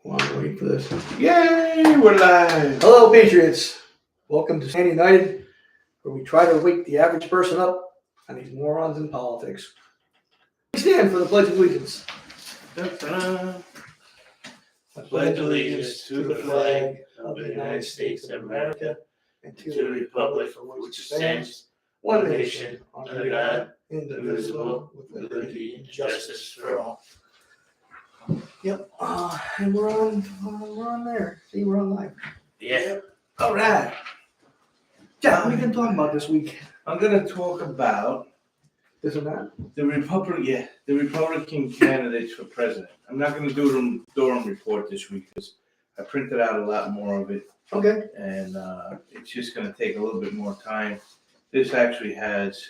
While I'm waiting for this. Yay, we're live. Hello, Patriots. Welcome to Stand United, where we try to wake the average person up on these morons in politics. We stand for the Pledge of Allegiance. Da-da. I pledge allegiance to the flag of the United States of America and to the republic for which it stands, one nation, under God, indivisible, with liberty and justice for all. Yep. And we're on there. See, we're on live. Yeah. All right. Jack, what are you going to talk about this week? I'm going to talk about This and that? the Republican candidates for president. I'm not going to do a Durham report this week because I printed out a lot more of it. Okay. And it's just going to take a little bit more time. This actually has,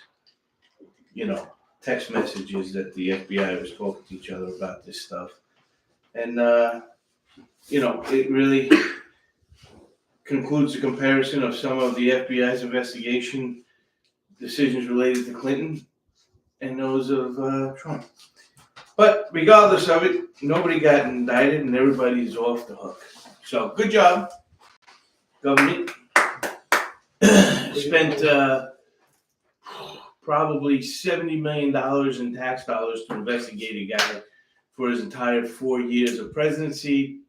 text messages that the FBI was talking to each other about this stuff. And, it really concludes the comparison of some of the FBI's investigation decisions related to Clinton and those of Trump. But regardless of it, nobody got indicted and everybody's off the hook. So good job, government. Spent probably $70 million in tax dollars to investigate a guy for his entire 4 years of presidency,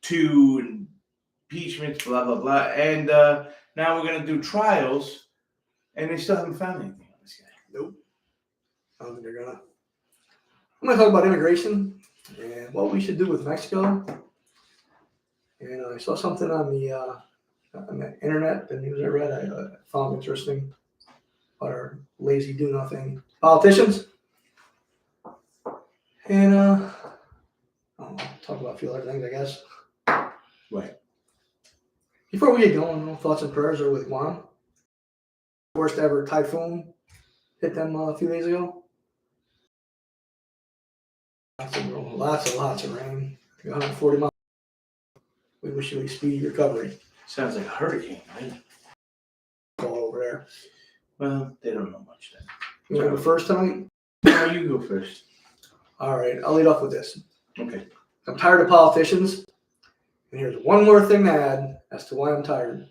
2 impeachments, blah, blah, blah. And now we're going to do trials, and they still haven't found anything on this guy. Nope. I don't think they're gonna. I'm gonna talk about immigration and what we should do with Mexico. And I saw something on the internet, the news I read, I found interesting. About our lazy do-nothing politicians. And I'll talk about a few other things, I guess. Right. Before we get going, thoughts and prayers are with Guam. Worst ever typhoon hit them a few days ago. Lots of rain. 140 miles. We wish you a speedy recovery. Sounds like a hurricane, right? All over there. Well, they don't know much then. You want to go first tonight? No, you go first. All right, I'll lead off with this. Okay. I'm tired of politicians. And here's one more thing to add as to why I'm tired.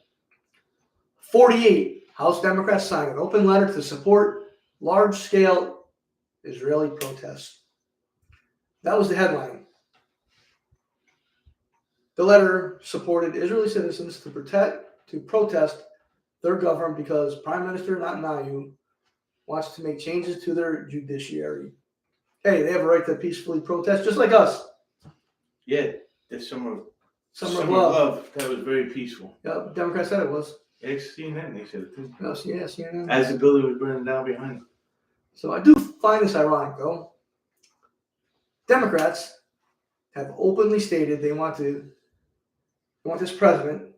48 House Democrats signed an open letter to support large-scale Israeli protests. That was the headline. The letter supported Israeli citizens to protest their government because Prime Minister Netanyahu wants to make changes to their judiciary. Hey, they have a right to peacefully protest, just like us. Yeah, there's Summer Summer of love. Love. That was very peaceful. Yeah, Democrats said it was. CNN, they said it too. Yes, CNN. As the building was burning down behind them. So I do find this ironic, though. Democrats have openly stated they want this president,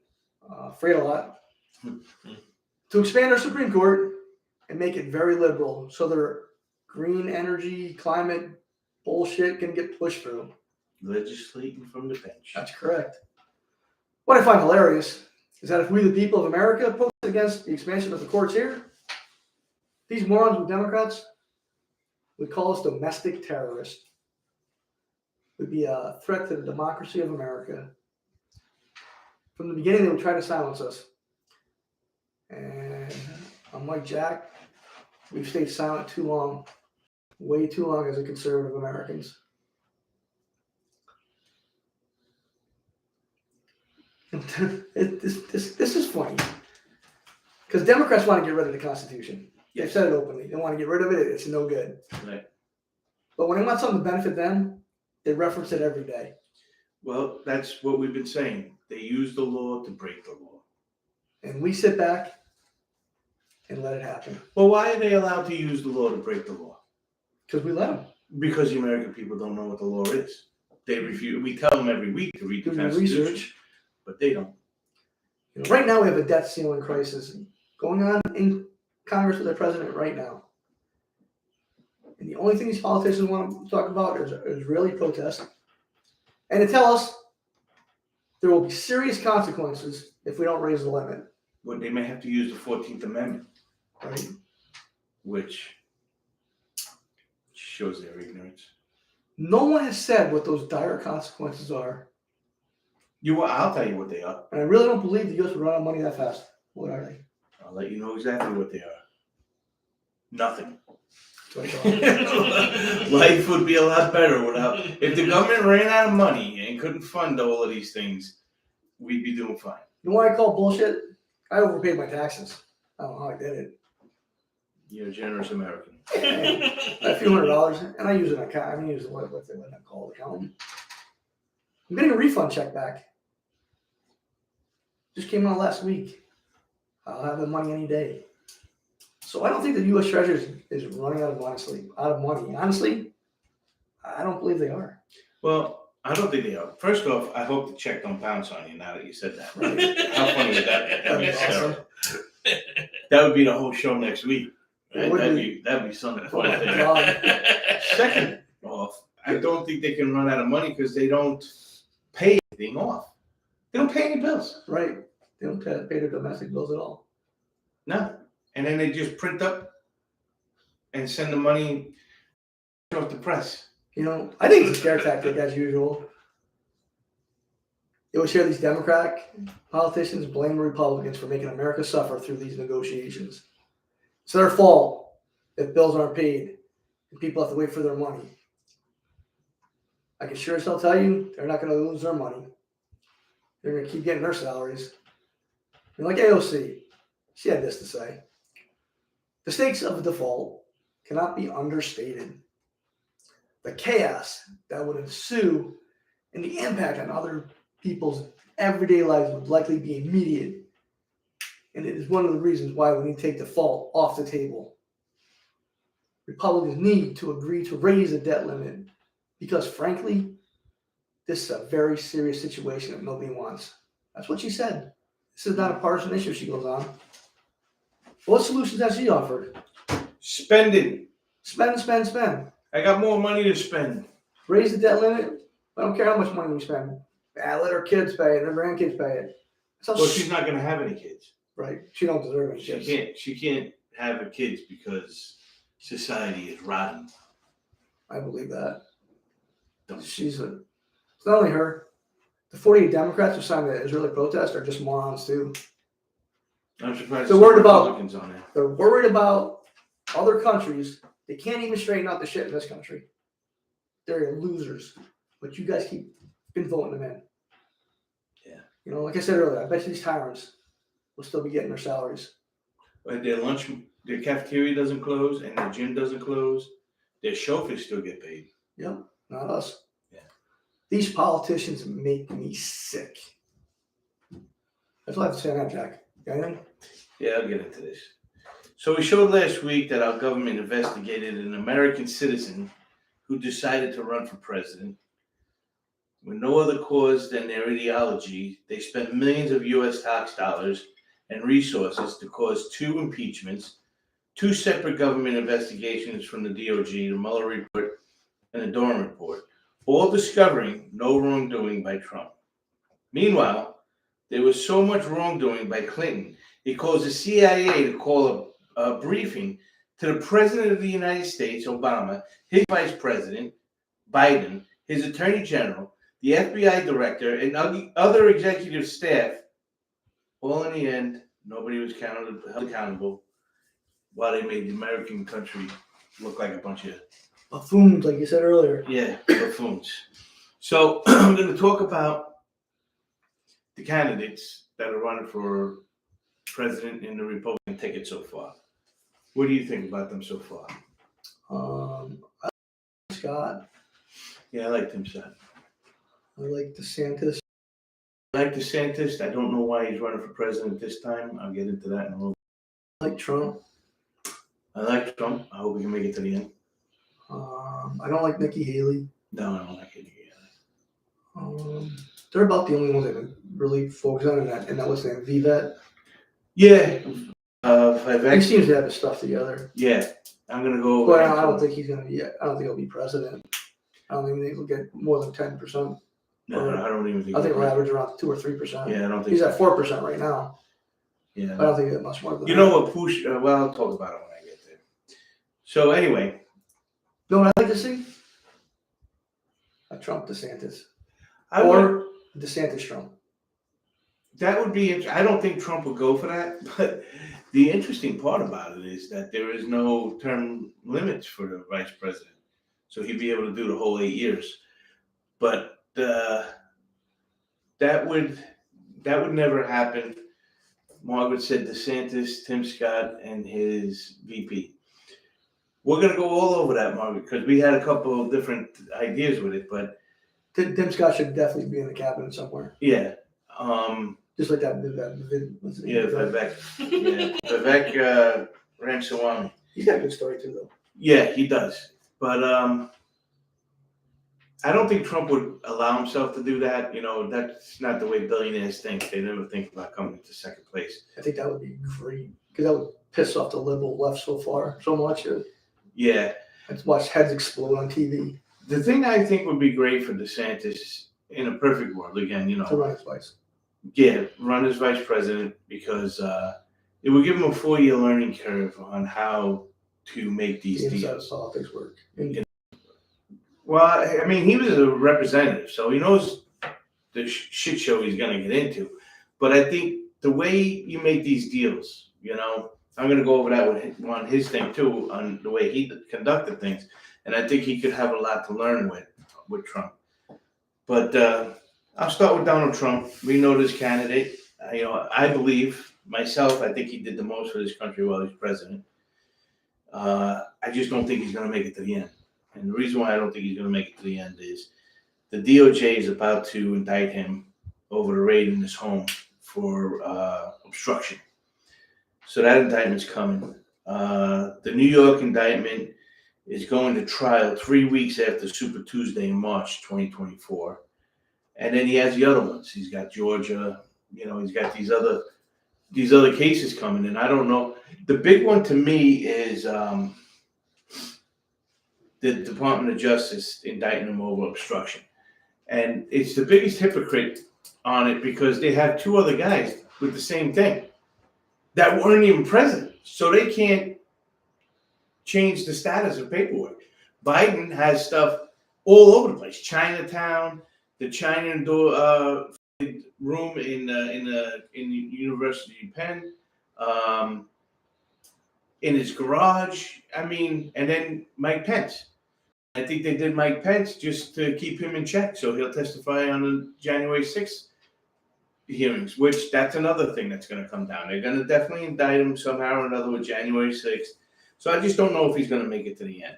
Freda-Lot, to expand our Supreme Court and make it very liberal so their green energy, climate bullshit can get pushed through. Legislating from the bench. That's correct. What I find hilarious is that if we, the people of America, protest against the expansion of the courts here, these morons with Democrats would call us domestic terrorists. Would be a threat to the democracy of America. From the beginning, they would try to silence us. And unlike Jack, we've stayed silent too long, way too long as a conservative Americans. This is funny because Democrats want to get rid of the Constitution. They've said it openly. They want to get rid of it. It's no good. Right. But when they want something to benefit them, they reference it every day. Well, that's what we've been saying. They use the law to break the law. And we sit back and let it happen. Well, why are they allowed to use the law to break the law? Because we let them. Because the American people don't know what the law is. They refuse. We tell them every week to read the Constitution, research. But they don't. Right now, we have a debt ceiling crisis going on in Congress with the president right now. And the only thing these politicians want to talk about is Israeli protests. And to tell us there will be serious consequences if we don't raise the limit. Well, they may have to use the 14th Amendment. Right. Which shows their ignorance. No one has said what those dire consequences are I'll tell you what they are. And I really don't believe the U.S. would run out of money that fast. What are they? I'll let you know exactly what they are. Nothing. That's what I thought. Life would be a lot better without. If the government ran out of money and couldn't fund all of these things, we'd be doing fine. You know what I call bullshit? I overpaid my taxes. I don't know how I did it. You're a generous American. A few $100s, and I use an account. I use what they call it, accountant. I'm getting a refund check back. Just came out last week. I'll have the money any day. So I don't think the U.S. Treasury is running out of money. Honestly, I don't believe they are. Well, I don't think they are. First off, I hope the check don't bounce on you now that you said that. Right. How funny would that be? That'd be Awesome. That would be the whole show next week. Right? It would That'd be something. Oh my God. Second off, I don't think they can run out of money because they don't pay anything off. They don't pay any bills. Right. They don't pay their domestic bills at all. No. And then they just print up and send the money off the press. You know, I think it's a scare tactic as usual. You always hear these Democratic politicians blame the Republicans for making America suffer through these negotiations. It's their fault if bills aren't paid and people have to wait for their money. I can sure as hell tell you, they're not going to lose their money. They're going to keep getting their salaries. And like AOC, she had this to say. The stakes of a default cannot be understated. The chaos that would ensue and the impact on other people's everyday lives would likely be immediate. And it is one of the reasons why we need to take default off the table. Republicans need to agree to raise the debt limit because, frankly, this is a very serious situation that nobody wants. That's what she said. This is not a partisan issue, she goes on. What solutions has she offered? Spending. Spend. I got more money to spend. Raise the debt limit. I don't care how much money we spend. Let our kids pay it, their grandkids pay it. Well, she's not going to have any kids. Right. She don't deserve any kids. She can't have her kids because society is rotten. I believe that. It's not only her. The 48 Democrats who signed the Israeli protest are just morons too. I'm surprised They're worried about Republicans on there. They're worried about other countries. They can't even straighten out the shit in this country. They're losers. But you guys keep been voting them in. Yeah. You know, like I said earlier, I bet you these tyrants will still be getting their salaries. But their cafeteria doesn't close and their gym doesn't close. Their chauffeurs still get paid. Yep, not us. Yeah. These politicians make me sick. That's all I have to say on that, Jack. Got anything? Yeah, I'll get into this. So we showed last week that our government investigated an American citizen who decided to run for president. With no other cause than their ideology, they spent millions of U.S. tax dollars and resources to cause 2 impeachments, 2 separate government investigations from the DOJ, the Mueller report, and the Durham report, all discovering no wrongdoing by Trump. Meanwhile, there was so much wrongdoing by Clinton, he caused the CIA to call a briefing to the President of the United States, Obama, his Vice President, Biden, his Attorney General, the FBI Director, and other executive staff. All in the end, nobody was held accountable while they made the American country look like a bunch of Buffoons, like you said earlier. Yeah, buffoons. So I'm going to talk about the candidates that are running for president in the Republican ticket so far. What do you think about them so far? I like Scott. Yeah, I like Tim Scott. I like DeSantis. I like DeSantis. I don't know why he's running for president this time. I'll get into that in a little I like Trump. I like Trump. I hope we can make it to the end. I don't like Nikki Haley. No, I don't like it. They're about the only ones that really focus on that. And that was name VVET. Yeah. He seems to have his stuff together. Yeah. I'm going to go. But I don't think he's going to be. I don't think he'll be president. I don't think he'll get more than 10%. No, I don't even think. I think we'll average around 2 or 3%. Yeah, I don't think he's at 4% right now. Yeah. I don't think he'll get much more than that. You know what? Well, I'll talk about it when I get there. So anyway. You know what I'd like to see? A Trump DeSantis. I DeSantis Trump. That would be, I don't think Trump would go for that, but the interesting part about it is that there is no term limits for the vice president. So he'd be able to do the whole 8 years. But that would never happen. Margaret said DeSantis, Tim Scott, and his VP. We're going to go all over that, Margaret, because we had a couple of different ideas with it, but Tim Scott should definitely be in the cabinet somewhere. yeah. Just like that what's his name? Vivek Ramaswamy. He's got a good story too, though. Yeah, he does. But I don't think Trump would allow himself to do that. You know, that's not the way billionaires think. They never think about coming into second place. I think that would be great because that would piss off the liberal left so much. Yeah. I'd watch heads explode on TV. The thing I think would be great for DeSantis in a perfect world, again, you know. To run his vice. Yeah, run as vice president because it would give him a 4-year learning curve on how to make these deals. Politics work. Well, I mean, he was a representative, so he knows the shit show he's going to get into. But I think the way you make these deals, you know, I'm going to go over that on his thing too, on the way he conducted things. And I think he could have a lot to learn with Trump. But I'll start with Donald Trump. We know this candidate. You know, I believe myself, I think he did the most for this country while he's president. I just don't think he's going to make it to the end. And the reason why I don't think he's going to make it to the end is the DOJ is about to indict him over the raid in his home for obstruction. So that indictment's coming. The New York indictment is going to trial 3 weeks after Super Tuesday in March 2024. And then he has the other ones. He's got Georgia, you know, he's got these other cases coming in. I don't know. The big one to me is the Department of Justice indicting him over obstruction. And it's the biggest hypocrite on it because they have 2 other guys with the same thing that weren't even present. So they can't change the status of paperwork. Biden has stuff all over the place. Chinatown, the China room in the University of Penn, in his garage. I mean, and then Mike Pence. I think they did Mike Pence just to keep him in check, so he'll testify on the January 6th hearings, which that's another thing that's going to come down. They're going to definitely indict him somehow or another with January 6th. So I just don't know if he's going to make it to the end.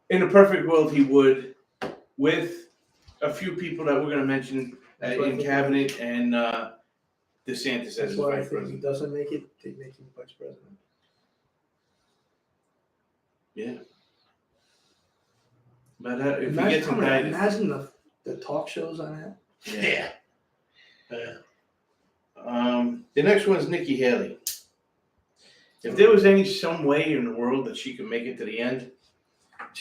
In a perfect world, he would, with a few people that we're going to mention in cabinet and DeSantis as his vice president. If he doesn't make it, they make him vice president. Yeah. But if he gets indicted, imagine the talk shows on that. Yeah. The next one is Nikki Haley. If there was some way in the world that she could make it to the end,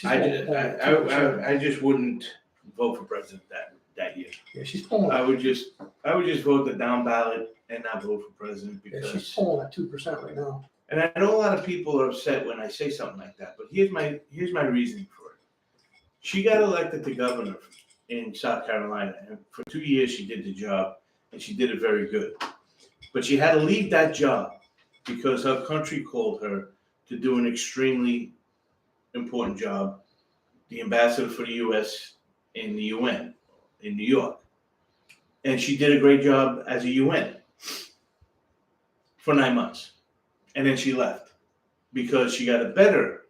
I just wouldn't vote for president that year. Yeah, she's polling. I would just vote the down ballot and not vote for president because she's polling at 2% right now. And I know a lot of people are upset when I say something like that, but here's my reasoning for it. She got elected to governor in South Carolina, and for 2 years she did the job, and she did it very good. But she had to leave that job because her country called her to do an extremely important job, the ambassador for the U.S. in the UN in New York. And she did a great job as a UN for 9 months. And then she left because she got a better,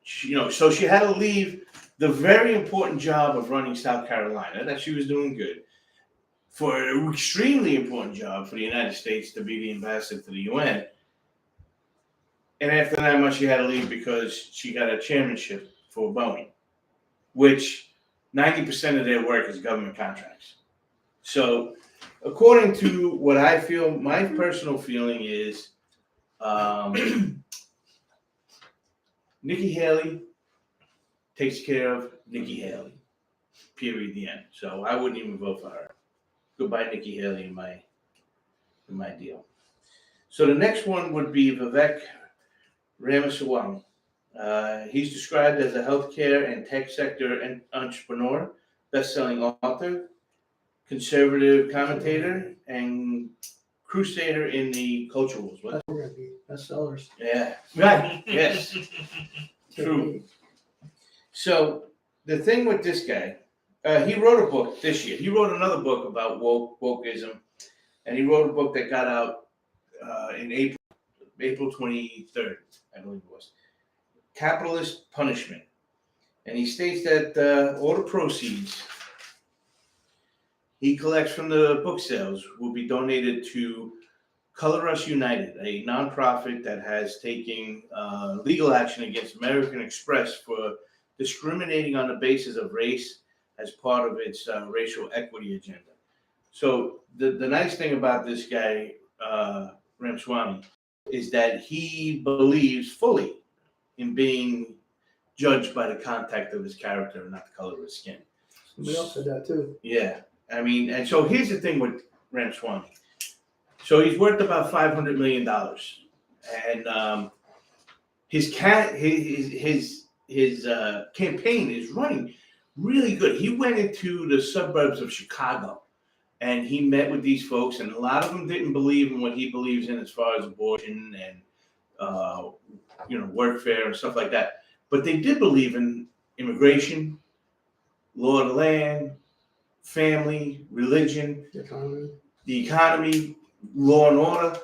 so she had to leave the very important job of running South Carolina that she was doing good for an extremely important job for the United States to be the ambassador to the UN. And after 9 months, she had to leave because she got a chairmanship for Boeing, which 90% of their work is government contracts. So according to what I feel, my personal feeling is Nikki Haley takes care of Nikki Haley, period, the end. So I wouldn't even vote for her. Goodbye, Nikki Haley, in my deal. So the next one would be Vivek Ramaswamy. He's described as a healthcare and tech sector entrepreneur, best-selling author, conservative commentator, and crusader in the culture wars. What? That's what we're gonna be bestsellers. Yeah. Right. Yes. True. So the thing with this guy, he wrote a book this year. He wrote another book about wokeism, and he wrote a book that got out in April 23rd, I believe it was. Capitalist Punishment. And he states that all the proceeds he collects from the book sales will be donated to Color Us United, a nonprofit that has taken legal action against American Express for discriminating on the basis of race as part of its racial equity agenda. So the nice thing about this guy, Ramaswamy, is that he believes fully in being judged by the contact of his character and not the color of his skin. Somebody else said that too. Yeah, I mean, and so here's the thing with Ramaswamy. So he's worth about $500 million, and his campaign is running really good. He went into the suburbs of Chicago, and he met with these folks, and a lot of them didn't believe in what he believes in as far as abortion and workfare and stuff like that. But they did believe in immigration, law of the land, family, religion, the economy, law and order.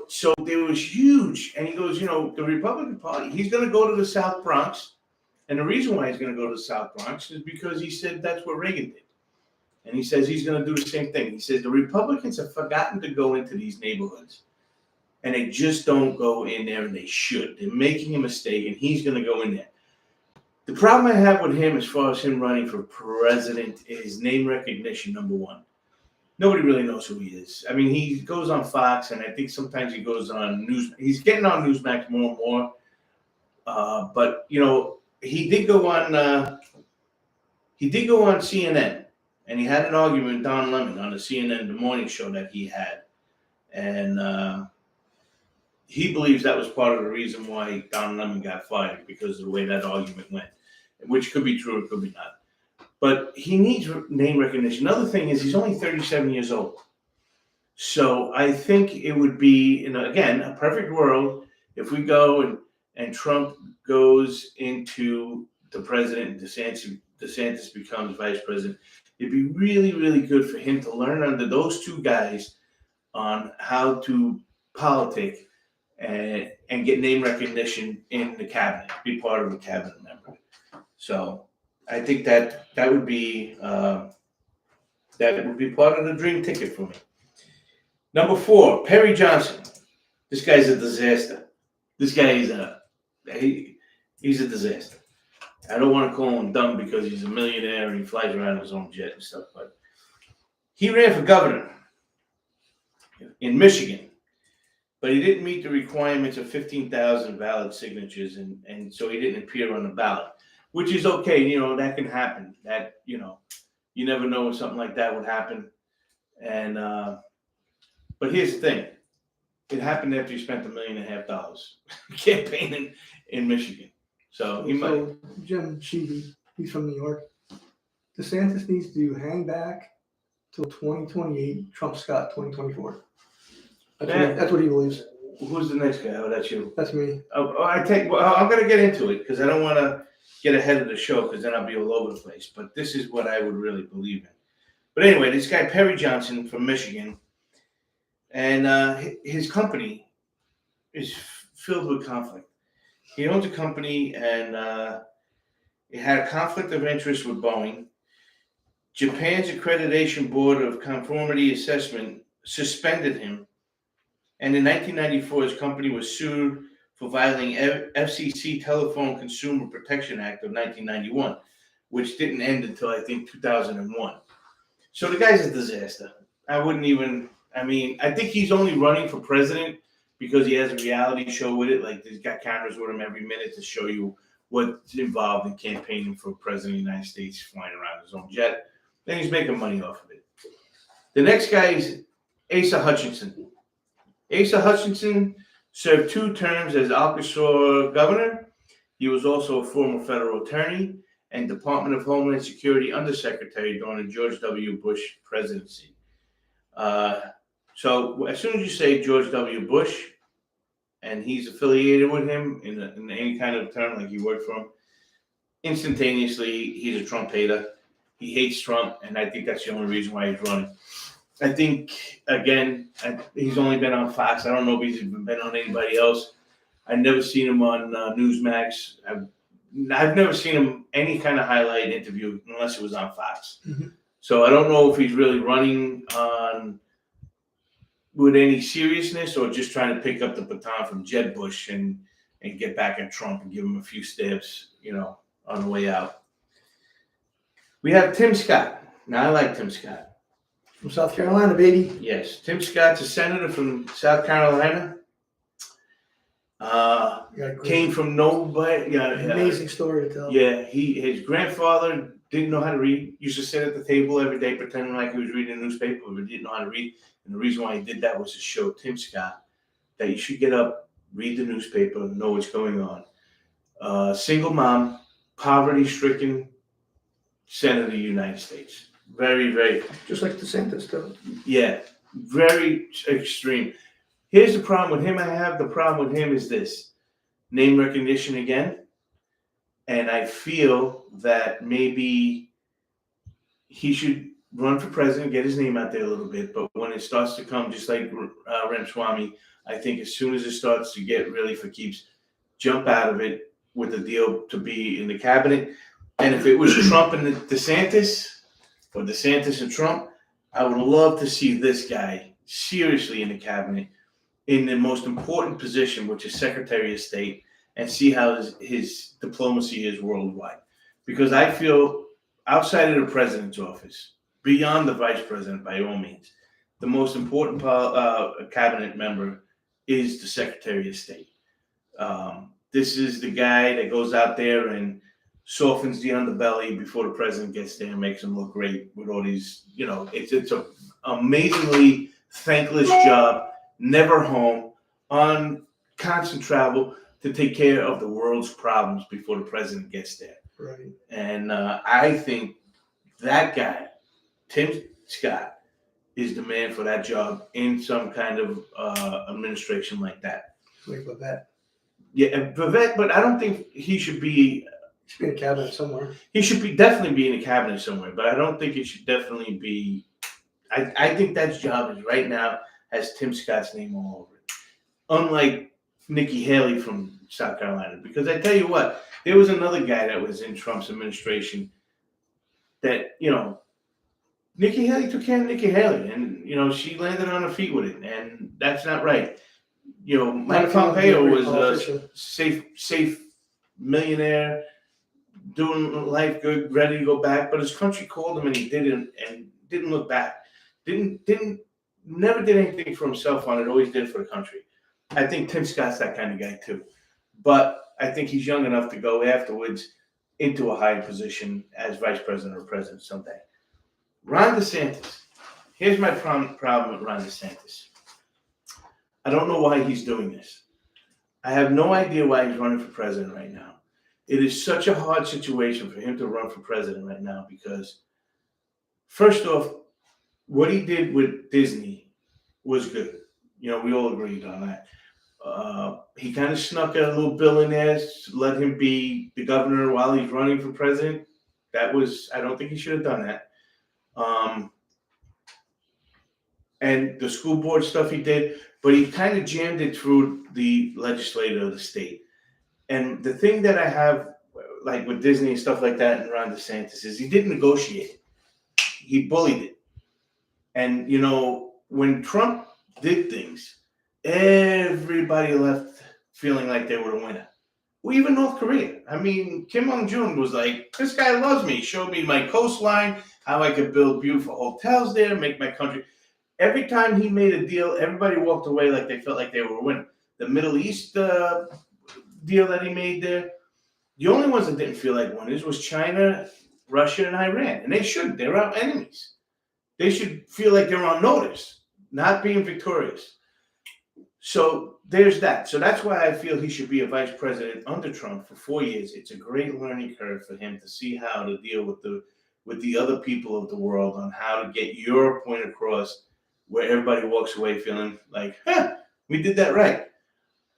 So there was huge. And he goes, the Republican Party, he's going to go to the South Bronx. And the reason why he's going to go to the South Bronx is because he said that's what Reagan did. And he says he's going to do the same thing. He says the Republicans have forgotten to go into these neighborhoods. And they just don't go in there, and they should. They're making a mistake, and he's going to go in there. The problem I have with him as far as him running for president is name recognition, number one. Nobody really knows who he is. I mean, he goes on Fox, and I think sometimes he goes on News. He's getting on Newsmax more and more. But he did go on. He did go on CNN, and he had an argument with Don Lemon on the CNN The Morning Show that he had, and he believes that was part of the reason why Don Lemon got fired, because of the way that argument went, which could be true, it could be not. But he needs name recognition. Another thing is he's only 37 years old. So I think it would be, again, a perfect world if we go and Trump goes into the president and DeSantis becomes vice president. It'd be really, really good for him to learn under those two guys on how to politic and get name recognition in the cabinet, be part of a cabinet member. So I think that would be part of the dream ticket for me. Number 4, Perry Johnson. This guy's a disaster. This guy is he's a disaster. I don't want to call him dumb because he's a millionaire and he flies around his own jet and stuff, but he ran for governor in Michigan. But he didn't meet the requirements of 15,000 valid signatures, and so he didn't appear on the ballot, which is okay. That can happen. That, you never know when something like that would happen. And but here's the thing. It happened after he spent $1.5 million campaigning in Michigan. So Jim Sheedy, he's from New York. DeSantis needs to hang back till 2028. Trump's got 2024. That's what he believes. Who's the next guy? Oh, that's you. That's me. I'm going to get into it because I don't want to get ahead of the show because then I'll be all over the place. But this is what I would really believe in. But anyway, this guy, Perry Johnson from Michigan, and his company is filled with conflict. He owns a company, and it had a conflict of interest with Boeing. Japan's Accreditation Board of Conformity Assessment suspended him. And in 1994, his company was sued for violating FCC Telephone Consumer Protection Act of 1991, which didn't end until, I think, 2001. So the guy's a disaster. I think he's only running for president because he has a reality show with it. Like, he's got cameras with him every minute to show you what's involved in campaigning for president of the United States, flying around his own jet. Then he's making money off of it. The next guy is Asa Hutchinson. Asa Hutchinson served 2 terms as Arkansas governor. He was also a former federal attorney, and Department of Homeland Security Undersecretary during the George W. Bush presidency. So as soon as you say George W. Bush, and he's affiliated with him in any kind of term, like he worked for him, instantaneously he's a Trump hater. He hates Trump, and I think that's the only reason why he's running. I think, again, he's only been on Fox. I don't know if he's been on anybody else. I've never seen him on Newsmax. I've never seen him any kind of highlight interview unless it was on Fox. Mm-hmm. So I don't know if he's really running with any seriousness or just trying to pick up the baton from Jeb Bush and get back at Trump and give him a few stabs, on the way out. We have Tim Scott. Now, I like Tim Scott. From South Carolina, baby. Yes, Tim Scott's a senator from South Carolina. Came from nobody. Amazing story to tell. Yeah, his grandfather didn't know how to read. Used to sit at the table every day pretending like he was reading a newspaper, but didn't know how to read. And the reason why he did that was to show Tim Scott that you should get up, read the newspaper, know what's going on. Single mom, poverty-stricken senator of the United States. Very, very. Just like DeSantis, though. Yeah, very extreme. Here's the problem with him. The problem with him is this: name recognition again. And I feel that maybe he should run for president, get his name out there a little bit. But when it starts to come, just like Ramaswamy, I think as soon as it starts to get really for keeps, jump out of it with a deal to be in the cabinet. And if it was Trump and DeSantis, or DeSantis and Trump, I would love to see this guy seriously in the cabinet in the most important position, which is Secretary of State, and see how his diplomacy is worldwide. Because I feel outside of the president's office, beyond the vice president by all means, the most important cabinet member is the Secretary of State. This is the guy that goes out there and softens the underbelly before the president gets there and makes him look great with all these, it's an amazingly thankless job, never home, on constant travel to take care of the world's problems before the president gets there. Right. And I think that guy, Tim Scott, is the man for that job in some kind of administration like that. Like Babette. Yeah, Babette, but I don't think he should be. He should be in a cabinet somewhere. He should definitely be in a cabinet somewhere, but I don't think it should definitely be. I think that job is right now has Tim Scott's name all over it. Unlike Nikki Haley from South Carolina, because I tell you what, there was another guy that was in Trump's administration that, Nikki Haley took care of Nikki Haley, and, she landed on her feet with it, and that's not right. Mike Pompeo was a safe millionaire, doing life good, ready to go back, but his country called him and he didn't look back. Never did anything for himself on it, always did it for the country. I think Tim Scott's that kind of guy too. But I think he's young enough to go afterwards into a high position as vice president or president someday. Ron DeSantis. Here's my problem with Ron DeSantis. I don't know why he's doing this. I have no idea why he's running for president right now. It is such a hard situation for him to run for president right now because, first off, what he did with Disney was good. We all agreed on that. He kind of snuck a little bill in there, let him be the governor while he's running for president. I don't think he should have done that. And the school board stuff he did, but he kind of jammed it through the legislature of the state. And the thing that I have, like with Disney and stuff like that and Ron DeSantis, is he didn't negotiate it. He bullied it. And, when Trump did things, everybody left feeling like they were the winner. Well, even North Korea. I mean, Kim Jong-un was like, this guy loves me. He showed me my coastline, how I could build beautiful hotels there, make my country. Every time he made a deal, everybody walked away like they felt like they were winning. The Middle East deal that he made there, the only ones that didn't feel like winners was China, Russia, and Iran. And they shouldn't. They're our enemies. They should feel like they're on notice, not being victorious. So there's that. So that's why I feel he should be a vice president under Trump for 4 years. It's a great learning curve for him to see how to deal with the other people of the world on how to get your point across where everybody walks away feeling like, we did that right.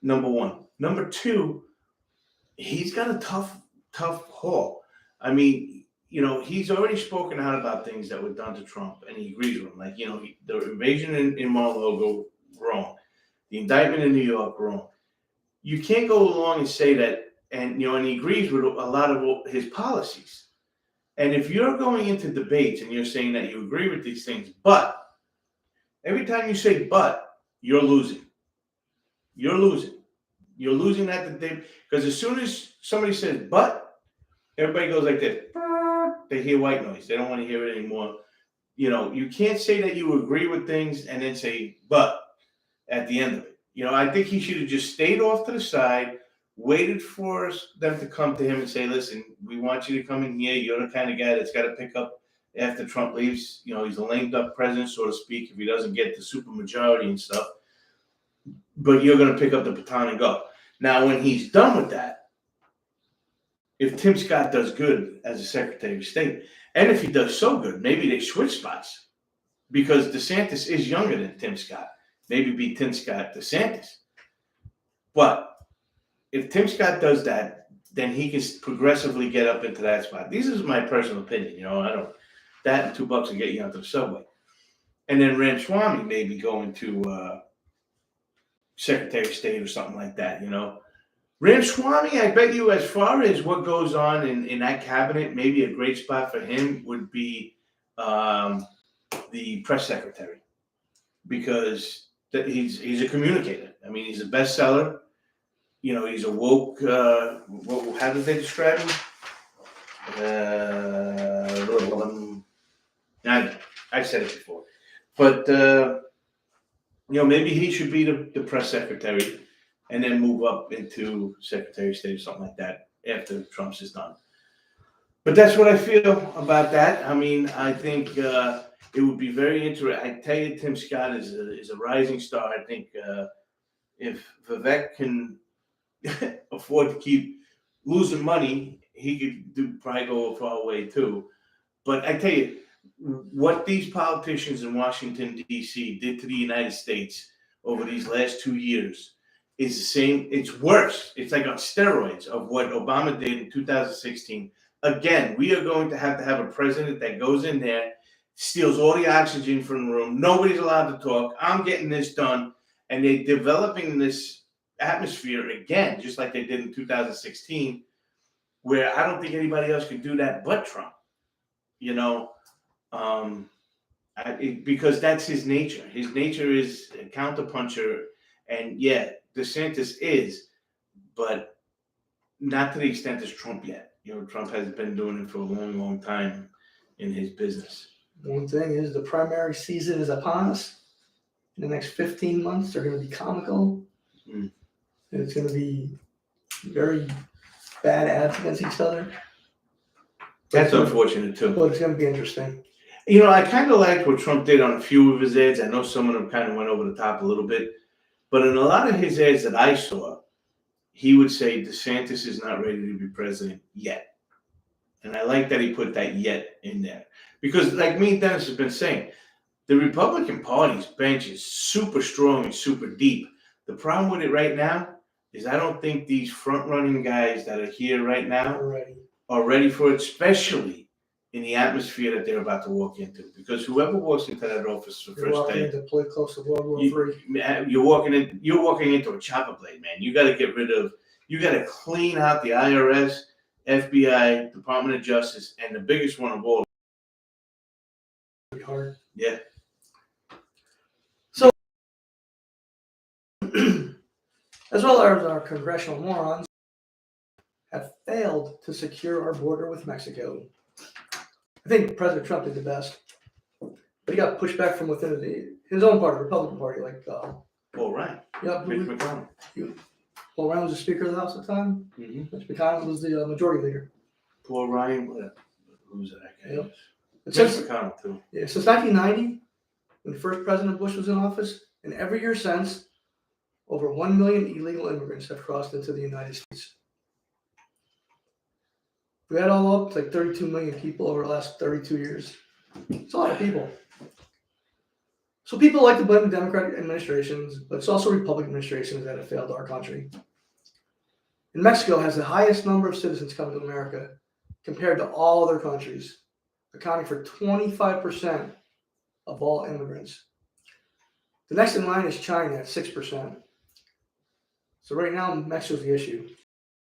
Number one. Number two, he's got a tough haul. I mean, he's already spoken out about things that were done to Trump, and he agrees with him. Like, the invasion in Mar-a-Lago, wrong. The indictment in New York, wrong. You can't go along and say that, and he agrees with a lot of his policies. And if you're going into debates and you're saying that you agree with these things, but every time you say but, you're losing. You're losing. You're losing that debate because as soon as somebody says but, everybody goes like this. They hear white noise. They don't want to hear it anymore. You can't say that you agree with things and then say but at the end of it. I think he should have just stayed off to the side, waited for them to come to him and say, listen, we want you to come in here. You're the kind of guy that's got to pick up after Trump leaves. He's a lame duck president, so to speak, if he doesn't get the supermajority and stuff. But you're going to pick up the baton and go. Now, when he's done with that, if Tim Scott does good as a Secretary of State, and if he does so good, maybe they switch spots because DeSantis is younger than Tim Scott. Maybe be Tim Scott DeSantis. But if Tim Scott does that, then he can progressively get up into that spot. This is my personal opinion. I don't. That and $2 will get you onto the subway. And then Ramaswamy maybe going to Secretary of State or something like that. Ramaswamy, I bet you, as far as what goes on in that cabinet, maybe a great spot for him would be the press secretary, because he's a communicator. I mean, he's a bestseller. He's a woke. How did they describe him? I said it before, but maybe he should be the press secretary, and then move up into Secretary of State or something like that after Trump's is done. But that's what I feel about that. I mean, I think it would be very interesting. I tell you, Tim Scott is a rising star. I think if Vivek can afford to keep losing money, he could probably go a far way too. But I tell you, what these politicians in Washington, D.C. did to the United States over these last 2 years is the same. It's worse. It's like on steroids of what Obama did in 2016. Again, we are going to have a president that goes in there, steals all the oxygen from the room. Nobody's allowed to talk. I'm getting this done. And they're developing this atmosphere again, just like they did in 2016, where I don't think anybody else could do that but Trump. Because that's his nature. His nature is a counterpuncher, and yeah, DeSantis is, but not to the extent as Trump yet. Trump has been doing it for a long, long time in his business. One thing is the primary season is upon us. In the next 15 months, they're going to be comical. And it's going to be very bad ads against each other. That's unfortunate too. But it's going to be interesting. I kind of liked what Trump did on a few of his ads. I know some of them kind of went over the top a little bit. But in a lot of his ads that I saw, he would say DeSantis is not ready to be president yet. And I like that he put that yet in there. Because like me and Dennis have been saying, the Republican Party's bench is super strong and super deep. The problem with it right now is I don't think these front-running guys that are here right now are ready for it, especially in the atmosphere that they're about to walk into. Because whoever walks into that office for the first day, to play close to World War III. You're walking into a chopper blade, man. You got to clean out the IRS, FBI, Department of Justice, and the biggest one of all. Hard. Yeah. So, as well as our congressional morons have failed to secure our border with Mexico. I think President Trump did the best, but he got pushed back from within his own party, the Republican Party, like Paul Ryan. Yeah, Mitch McConnell. Paul Ryan was the Speaker of the House at the time. Mm-hmm. Mitch McConnell was the Majority Leader. Paul Ryan, who's that guy? Yep. Mitch McConnell too. Yeah, since 1990, when the first President Bush was in office, and every year since, over 1 million illegal immigrants have crossed into the United States. If we add all up, it's like 32 million people over the last 32 years. It's a lot of people. So people like to blame Democratic administrations, but it's also Republican administrations that have failed our country. And Mexico has the highest number of citizens coming to America compared to all other countries, accounting for 25% of all immigrants. The next in line is China at 6%. So right now, Mexico's the issue.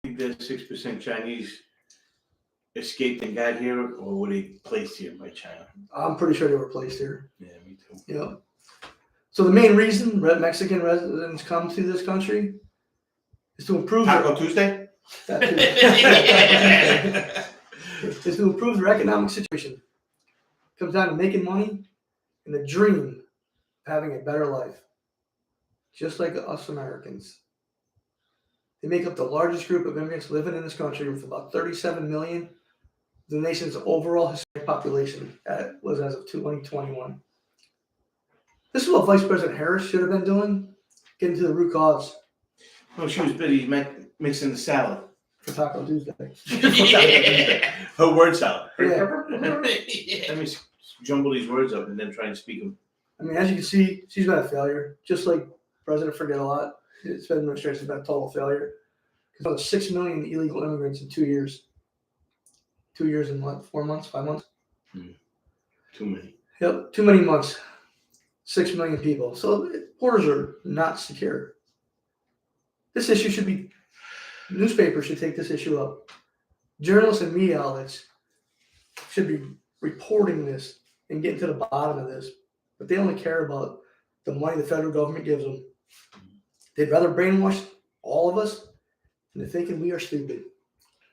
Think that 6% Chinese escaped and got here, or were they placed here by China? I'm pretty sure they were placed here. Yeah, me too. Yeah. So the main reason Mexican residents come to this country is to improve Taco Tuesday? that too. is to improve their economic situation. It comes down to making money and the dream of having a better life, just like us Americans. They make up the largest group of immigrants living in this country, with about 37 million. The nation's overall Hispanic population was as of 2021. This is what Vice President Harris should have been doing, getting to the root cause. Oh, she was busy mixing the salad. For Taco Tuesday. Her word salad. Yeah. Let me jumble these words up and then try and speak them. I mean, as you can see, she's been a failure. Just like President Forget a Lot, his administration has been a total failure. There's another 6 million illegal immigrants in 2 years. 2 years and what? 4 months? 5 months? Too many. Yep, too many months. 6 million people. So borders are not secure. This issue should be, newspapers should take this issue up. Journalists and media outlets should be reporting this and getting to the bottom of this. But they only care about the money the federal government gives them. They'd rather brainwash all of us into thinking we are stupid.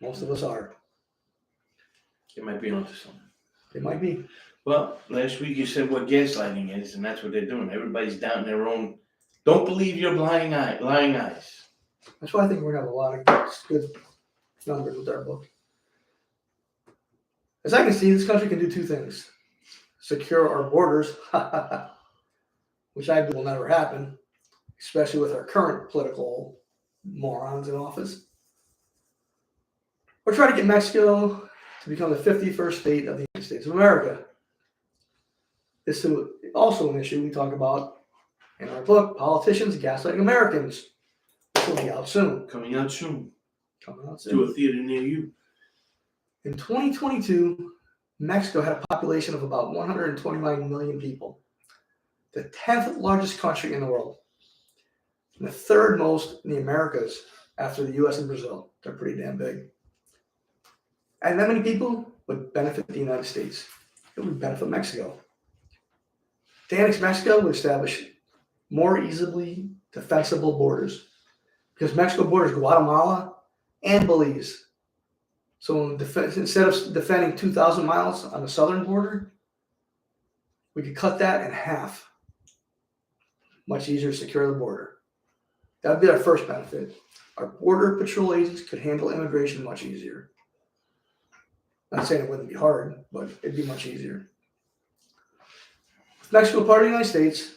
Most of us are. They might be onto something. They might be. Well, last week you said what gaslighting is, and that's what they're doing. Everybody's down their own. Don't believe your lying eyes. That's why I think we're going to have a lot of good numbers with our book. As I can see, this country can do two things. Secure our borders, which I believe will never happen, especially with our current political morons in office. Or try to get Mexico to become the 51st state of the United States of America. This is also an issue we talk about in our book, Politicians Gaslighting Americans. This will be out soon. Coming out soon. Coming out To soon. a theater near you. In 2022, Mexico had a population of about 129 million people, the 10th largest country in the world, and the third most in the Americas after the US and Brazil. They're pretty damn big. And that many people would benefit the United States. It would benefit Mexico. To annex Mexico would establish more easily defensible borders, because Mexico borders Guatemala and Belize. So instead of defending 2,000 miles on the southern border, we could cut that in half. Much easier to secure the border. That would be our first benefit. Our border patrol agents could handle immigration much easier. Not saying it wouldn't be hard, but it'd be much easier. With Mexico part of the United States,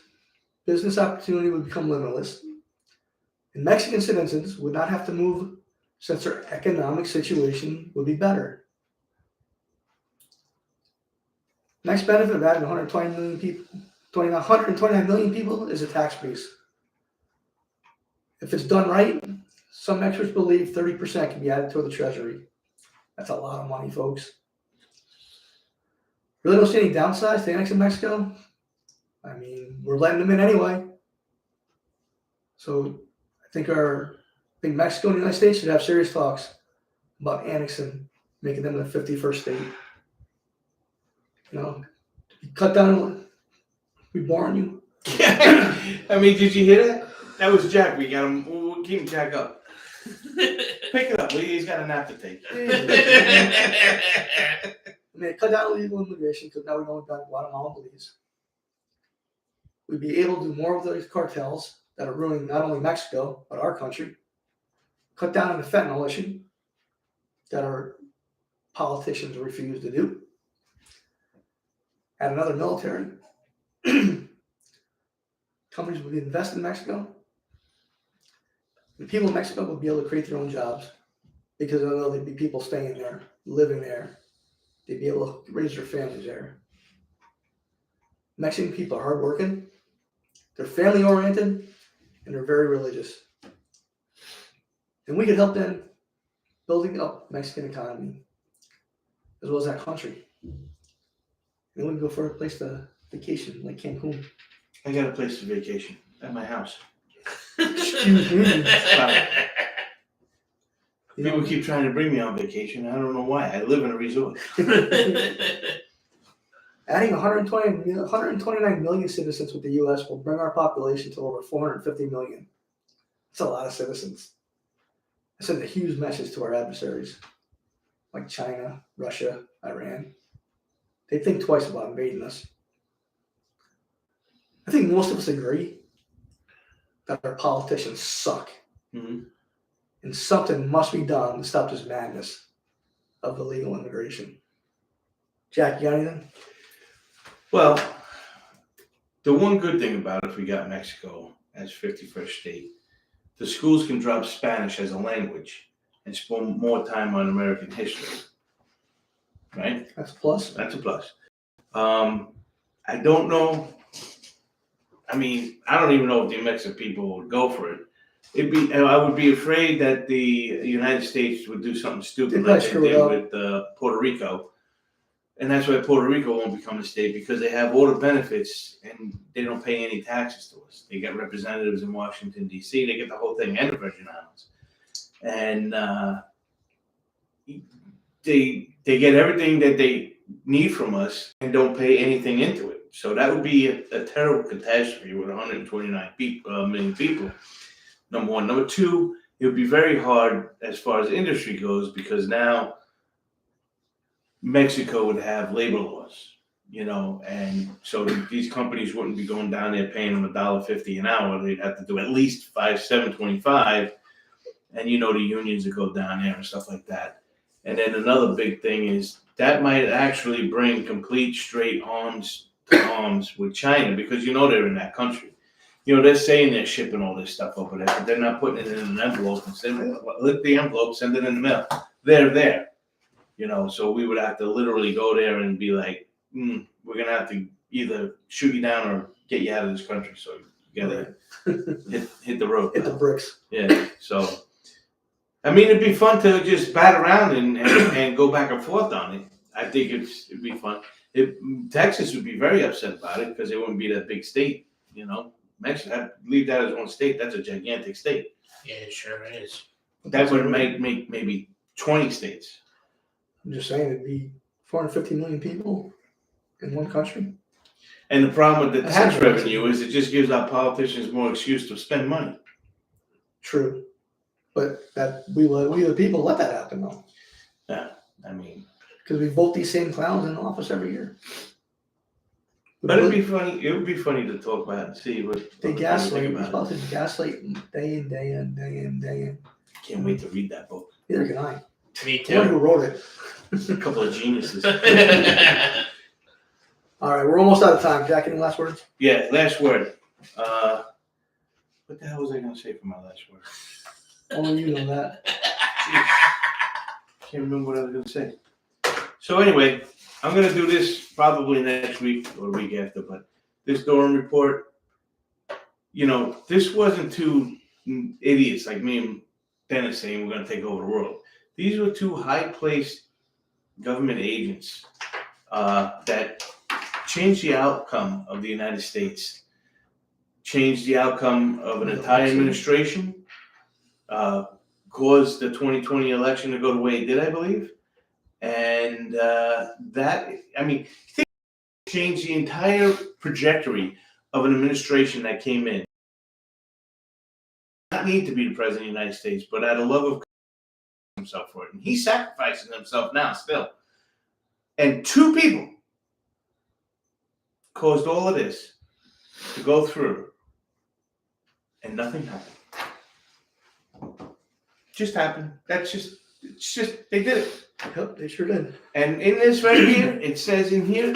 business opportunity would become limitless, and Mexican citizens would not have to move since their economic situation would be better. Next benefit of adding 129 million people is a tax base. If it's done right, some experts believe 30% can be added to the treasury. That's a lot of money, folks. Really don't see any downsides to annexing Mexico. I mean, we're letting them in anyway. So I think Mexico and the United States should have serious talks about annexing, making them the 51st state. You know, cut down. We warn you. I mean, did you hear that? That was Jack. We got him. We'll keep him Jack up. Pick it up. He's got a nap to take. I mean, cut down illegal immigration, because now we've only got Guatemala and Belize. We'd be able to do more of those cartels that are ruining not only Mexico, but our country. Cut down on the fentanyl issue that our politicians refuse to do. Add another military. Companies would invest in Mexico. The people of Mexico will be able to create their own jobs because I know there'd be people staying there, living there. They'd be able to raise their families there. Mexican people are hardworking, they're family oriented, and they're very religious. And we could help them building up Mexican economy as well as that country. And then we can go for a place to vacation like Cancun. I got a place to vacation at my house. Excuse me. People keep trying to bring me on vacation. I don't know why. I live in a resort. Adding 129 million citizens with the U.S. will bring our population to over 450 million. That's a lot of citizens. That sends a huge message to our adversaries, like China, Russia, Iran. They think twice about invading us. I think most of us agree that our politicians suck. Mm-hmm. And something must be done to stop this madness of illegal immigration. Jack, you got anything? Well, the one good thing about it, if we got Mexico as 51st state, the schools can drop Spanish as a language and spend more time on American history. Right? That's a plus. That's a plus. I don't know. I mean, I don't even know if the Mexican people would go for it. I would be afraid that the United States would do something stupid like they did with Puerto Rico. And that's why Puerto Rico won't become a state, because they have all the benefits and they don't pay any taxes to us. They get representatives in Washington, D.C. They get the whole thing and the Virgin Islands. And they get everything that they need from us and don't pay anything into it. So that would be a terrible catastrophe with 129 million people, number one. Number two, it would be very hard as far as industry goes, because now Mexico would have labor laws, and so these companies wouldn't be going down there paying them $1.50 an hour. They'd have to do at least $7.25, and the unions would go down there and stuff like that. And then another big thing is that might actually bring complete straight arms to arms with China, because they're in that country. They're saying they're shipping all this stuff over there, but they're not putting it in an envelope and saying, lick the envelope, send it in the mail. They're there. So we would have to literally go there and be like, we're going to have to either shoot you down or get you out of this country. So you got to hit the road. Hit the bricks. Yeah. So, I mean, it'd be fun to just bat around and go back and forth on it. I think it'd be fun. Texas would be very upset about it because it wouldn't be that big state, Mexico, leave that as one state. That's a gigantic state. Yeah, it sure is. That would make maybe 20 states. I'm just saying it'd be 450 million people in one country. And the problem with the tax revenue is it just gives our politicians more excuse to spend money. True. But that we the people let that happen though. Yeah, I mean, because we vote these same clowns in office every year. But it'd be funny. It would be funny to talk about and see what they gaslight. These politicians gaslight day in, day in, day in, day in. Can't wait to read that book. Neither can I. Me too. Who wrote it? A couple of geniuses. All right, we're almost out of time. Jack, any last words? Yeah, last word. What the hell was I going to say for my last word? Only you know that. Can't remember what I was going to say. So anyway, I'm going to do this probably next week or the week after, but this Durham report, this wasn't two idiots like me and Dennis saying we're going to take over the world. These were two high-placed government agents that changed the outcome of the United States, changed the outcome of an entire administration, caused the 2020 election to go the way it did, I believe. And changed the entire trajectory of an administration that came in. Not need to be the president of the United States, but out of love of himself for it. And he's sacrificing himself now still. And two people caused all of this to go through, and nothing happened. Just happened. It's just, they did it. Yep, they sure did. And in this right here, it says in here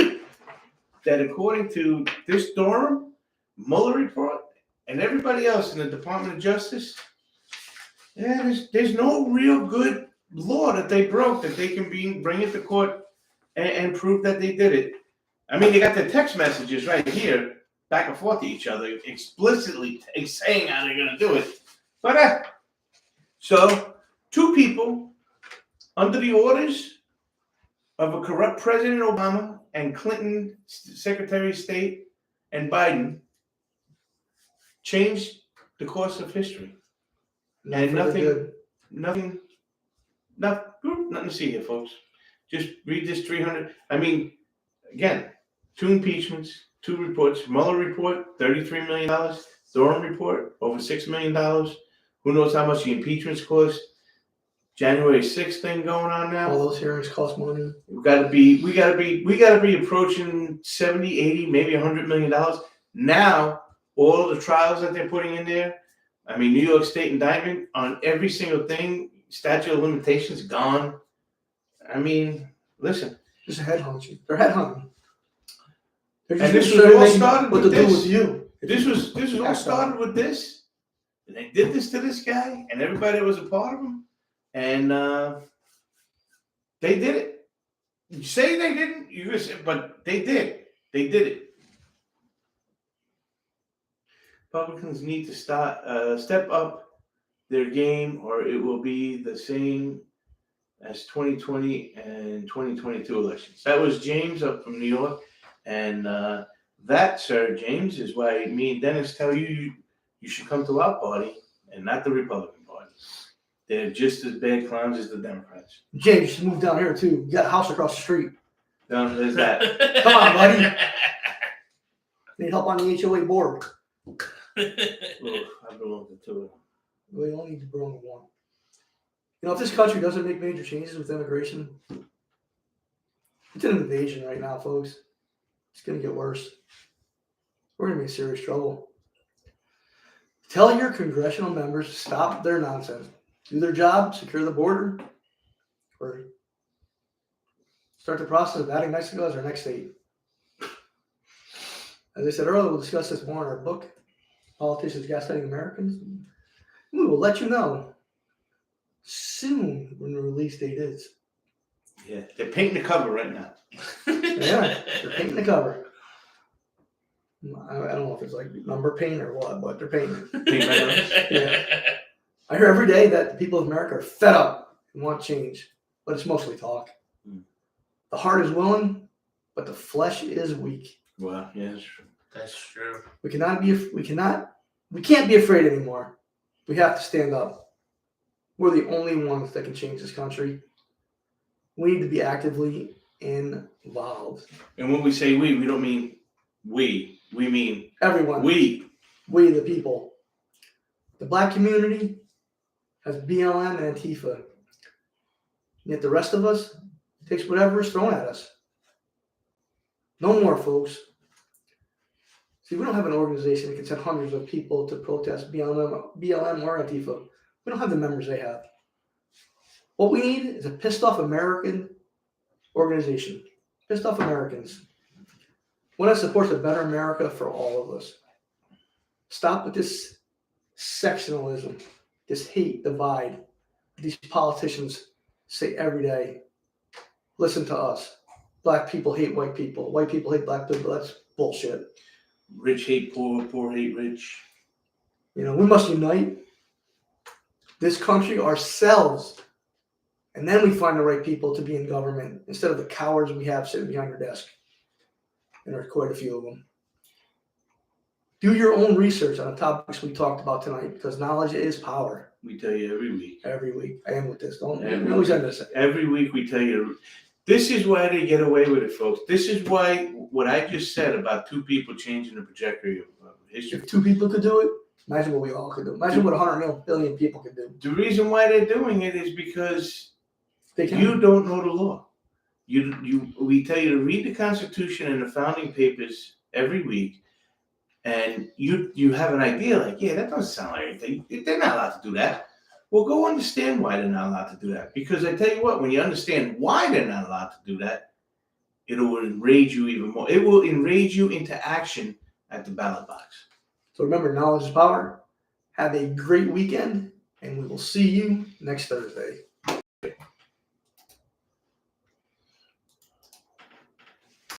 that according to this Durham, Mueller report, and everybody else in the Department of Justice, Yeah, there's no real good law that they broke that they can bring it to court and prove that they did it. I mean, they got the text messages right here, back and forth to each other, explicitly saying how they're going to do it. But so 2 people under the orders of a corrupt President Obama and Clinton Secretary of State and Biden changed the course of history. And nothing to see here, folks. Just read this 300. I mean, again, 2 impeachments, 2 reports. Mueller report, $33 million. Durham report, over $6 million. Who knows how much the impeachments cost? January 6th thing going on now. All those hearings cost money. We gotta be approaching 70, 80, maybe $100 million. Now, all the trials that they're putting in there, I mean, New York State indictment on every single thing, statute of limitations gone. I mean, listen. Just a headhunting. They're headhunting. And this was all started with this. Do with you. This was all started with this. And they did this to this guy, and everybody was a part of him. And they did it. You say they didn't, you just, but they did. They did it. Republicans need to step up their game, or it will be the same as 2020 and 2022 elections. That was James up from New York, and that, sir, James, is why me and Dennis tell you should come to our party and not the Republican Party. They're just as bad clowns as the Democrats. James, you should move down here too. You got a house across the street. No, there's that. Come on, buddy. Need help on the HOA board. Look, I belong to 2. We only need to belong to 1. You know, if this country doesn't make major changes with immigration, it's an invasion right now, folks. It's going to get worse. We're going to be in serious trouble. Tell your congressional members to stop their nonsense. Do their job, secure the border, or start the process of adding Mexico as our next state. As I said earlier, we'll discuss this more in our book, Politicians Gaslighting Americans. We will let you know soon when the release date is. Yeah, they're painting the cover right now. Yeah, they're painting the cover. I don't know if it's like number paint or what, but they're painting it. Yeah. I hear every day that the people of America are fed up and want change, but it's mostly talk. The heart is willing, but the flesh is weak. Well, yeah, that's true. That's true. We can't be afraid anymore. We have to stand up. We're the only ones that can change this country. We need to be actively involved. And when we say we don't mean we. We mean everyone. We the people. The black community has BLM and Antifa. And yet the rest of us takes whatever is thrown at us. No more, folks. See, we don't have an organization that can send hundreds of people to protest BLM or Antifa. We don't have the members they have. What we need is a pissed off American organization. Pissed off Americans. One that supports a better America for all of us. Stop with this sectionalism, this hate, divide. These politicians say every day. Listen to us. Black people hate white people. White people hate black people. That's bullshit. Rich hate poor, poor hate rich. You know, we must unite this country ourselves. And then we find the right people to be in government instead of the cowards we have sitting behind your desk. And there's quite a few of them. Do your own research on the topics we talked about tonight because knowledge is power. We tell you every week. Every week. I am with this. Don't always end this. Every week we tell you. This is why they get away with it, folks. This is why what I just said about 2 people changing the trajectory of history. If 2 people could do it, imagine what we all could do. Imagine what 100 billion people could do. The reason why they're doing it is because you don't know the law. We tell you to read the Constitution and the founding papers every week, and you have an idea like, yeah, that doesn't sound like anything. They're not allowed to do that. Well, go understand why they're not allowed to do that. Because I tell you what, when you understand why they're not allowed to do that, it will enrage you even more. It will enrage you into action at the ballot box. So remember, knowledge is power. Have a great weekend, and we will see you next Thursday.